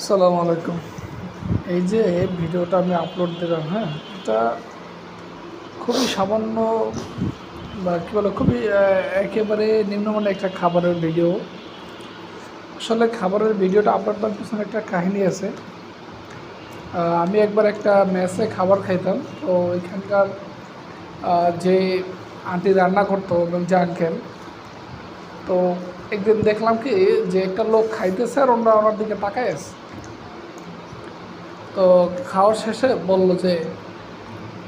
আসসালামু আলাইকুম। এই যে ভিডিওটা আমি আপলোড দিলাম, হ্যাঁ, এটা খুবই সামান্য বা কী বলে খুবই একেবারে নিম্নমানের একটা খাবারের ভিডিও। আসলে খাবারের ভিডিওটা আপলোড করার পিছনে একটা কাহিনী আছে। আমি একবার একটা মেসে খাবার খাইতাম, তো ওইখানকার যে আন্টি রান্না করতো এবং যে আঙ্কেল, তো একদিন দেখলাম কি যে একটা লোক খাইতেছে আর ওনারা ওনার দিকে তাকায় আছে। তো খাওয়ার শেষে বলল যে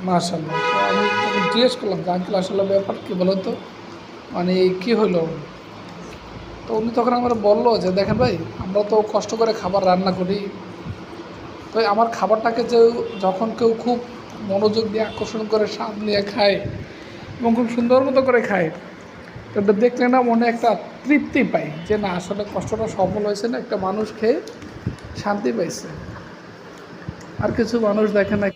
মাশাআল্লাহ। তো আমি তখন জিজ্ঞেস করলাম যে আঙ্কেল আসলে ব্যাপার কী বলো তো, মানে কী হইলো। তো উনি তখন আমার বললো যে দেখেন ভাই, আমরা তো কষ্ট করে খাবার রান্না করি, তো আমার খাবারটাকে যখন কেউ খুব মনোযোগ দিয়ে আকর্ষণ করে স্বাদ নিয়ে খায় এবং খুব সুন্দর মতো করে খায়, তো এটা দেখলে না মনে একটা তৃপ্তি পাই যে না আসলে কষ্টটা সফল হয়েছে, না একটা মানুষ খেয়ে শান্তি পাইছে। আর কিছু মানুষ দেখে না।